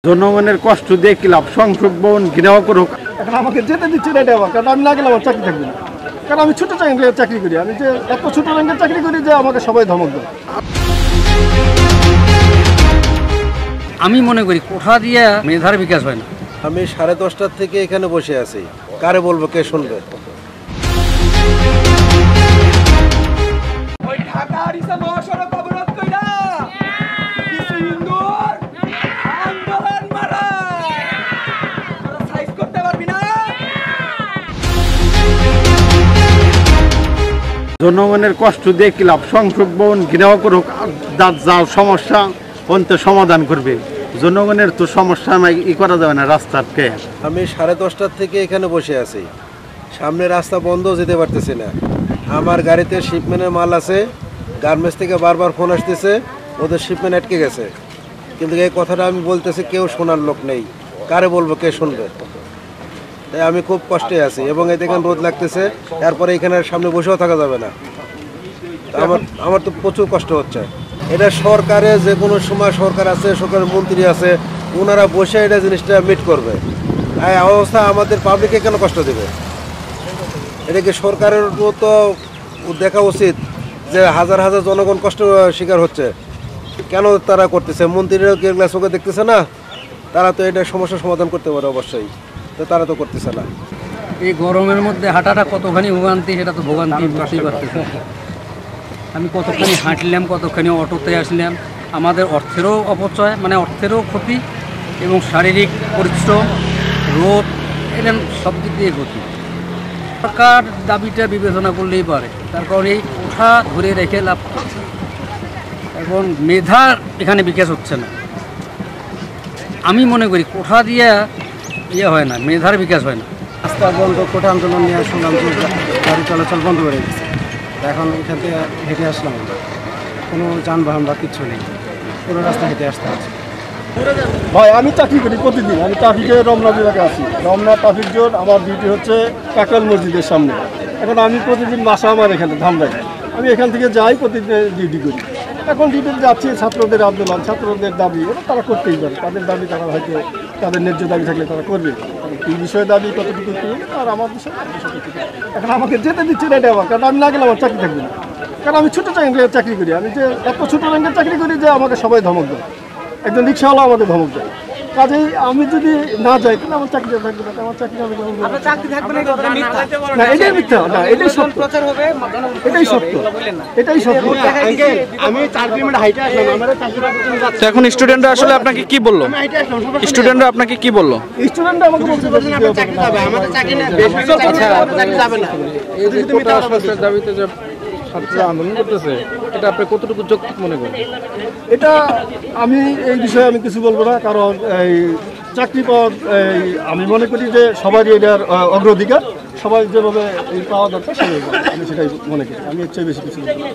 জনগণের কষ্ট দিয়ে কি লাভ? সংসদ ভবন ঘেরাও করুক। এখন আমাকে যেতে দিচ্ছে না, এটা আমার, কারণ আমি না গেলে আমার চাকরি থাকবে না। কারণ আমি ছোটো র্যাঙ্কের চাকরি করি, আমি যে এত ছোটো র্যাঙ্কের চাকরি করি যে আমাকে সবাই ধমক দেয়। আমি মনে করি কোঠা দিয়ে মেধার বিকাশ হয় না। আমি 10:30টার থেকে এখানে বসে আছি, কারে বলবো, কে শুনবে? জনগণের কষ্ট দিয়ে কি লাভ? সংসদ ভবন ঘেরাও করুক, যা সমস্যা অন্ত সমাধান করবে। জনগণের তো সমস্যা করা যাবে না রাস্তাকে। আমি 10:30টার থেকে এখানে বসে আছি, সামনে রাস্তা বন্ধ, যেতে পারতেছি না। আমার গাড়িতে শিপমেন্টের মাল আছে, গার্মেন্টস থেকে বারবার ফোন আসতেছে, ওদের শিপমেন্ট আটকে গেছে। কিন্তু এই কথাটা আমি বলতেছি, কেউ শোনার লোক নেই, কারে বলবো, কে শুনবে? তাই আমি খুব কষ্টে আছি, এবং এই দেখেন রোদ লাগতেছে, এরপরে এখানে সামনে বসেও থাকা যাবে না। আমার তো প্রচুর কষ্ট হচ্ছে। এটা সরকারে যে কোনো সময় সরকার আছে, সরকারের মন্ত্রী আছে, ওনারা বসে এটা জিনিসটা মিট করবে। এই অবস্থা আমাদের পাবলিককে কেন কষ্ট দেবে? এটাকে সরকারের তো দেখা উচিত যে হাজার হাজার জনগণ কষ্ট শিকার হচ্ছে, কেন তারা করতেছে? মন্ত্রীরাও কি এগুলা চোখে দেখতেছে না? তারা তো এটা সমস্যার সমাধান করতে পারে অবশ্যই, তো তারা তো করতেছে না। এই গরমের মধ্যে হাঁটাটা কতখানি ভোগান্তি, সেটা তো ভোগান্তি বুঝতেই পারতেছে। আমি কতখানি হাঁটলাম, কতখানি অটোতে আসলাম। আমাদের অর্থেরও অপচয়, মানে অর্থেরও ক্ষতি, এবং শারীরিক পরিশ্রম, রোদ, এরকম সব দিক দিয়ে ক্ষতি। সরকার দাবিটা বিবেচনা করলেই পারে, তার কারণ এই কোঠা ধরে রেখে লাভ করছে। এখন মেধার এখানে বিকাশ হচ্ছে না। আমি মনে করি কোঠা দিয়ে হয় না, মেধার বিকাশ হয় না। রাস্তা বন্ধ, কোঠা আন্দোলন নিয়ে শুনলাম যে গাড়ি চলাচল বন্ধ করে গেছে। এখন এখান থেকে হেঁটে আসলাম, কোনো যানবাহন বা কিচ্ছু নেই, পুরো রাস্তা হেঁটে আসতে হচ্ছে। ভাই আমি চাকরি করি প্রতিদিন, আমি ট্রাফিকে রমনা বিভাগে আছি। রমনা ট্রাফিক জোন, আমার ডিউটি হচ্ছে কাকরাইল মসজিদের সামনে। এখন আমি প্রতিদিন বাসা আমার এখানে ধামরাই, আমি এখান থেকে যাই, প্রতিদিন ডিউটি করি। এখন ডিউটিতে যাচ্ছি, ছাত্রদের আন্দোলন, ছাত্রদের দাবি, এটা তারা করতেই পারে। তাদের দাবি তারা হয়তো, তাদের ন্যায্য দাবি থাকলে তারা করবে। এই বিষয়ে দাবি কতটুকু কি, আর আমার বিষয়ে এখন আমাকে যেতে দিচ্ছে না, এটা আমার, কারণ আমি না গেলে আমার চাকরি থাকবে না। কারণ আমি ছোটো র্যাঙ্কের চাকরি করি, আমি যে এত ছোটো র্যাঙ্কের চাকরি করি যে আমাকে সবাই ধমক দেয়। একজন রিক্সাওয়ালা আমাকে ধমক দেয়। কাজেই আমি যদি না যাই, তাহলে আমার চাকরিটা থাকবে না, আমার চাকরি হবে না। এটাই মিথ্যা না, এটাই সত্য, এটাই সত্য, এটাই সত্য। আমি 4 কিলোমিটার হাইটে আসলাম। এখন স্টুডেন্টরা আসলে আপনাকে কি বললো? স্টুডেন্টরা আপনাকে কি বললো? স্টুডেন্টরা আমাকে বলছে এই যে কোটা সংস্কারের দাবিতে যে ছাত্ররা আন্দোলন করতেছে, এটা আপনি কতটুকু যৌক্তিক মনে করেন? এটা আমি এই বিষয়ে আমি কিছু বলবো না, কারণ এই চাকরি পদ আমি মনে করি যে সবারই এটার অগ্রাধিকার, সবাই যেভাবে পাওয়া দরকার সেভাবে আমি সেটাই মনে করি। আমি এর চেয়ে বেশি কিছু বলবো না।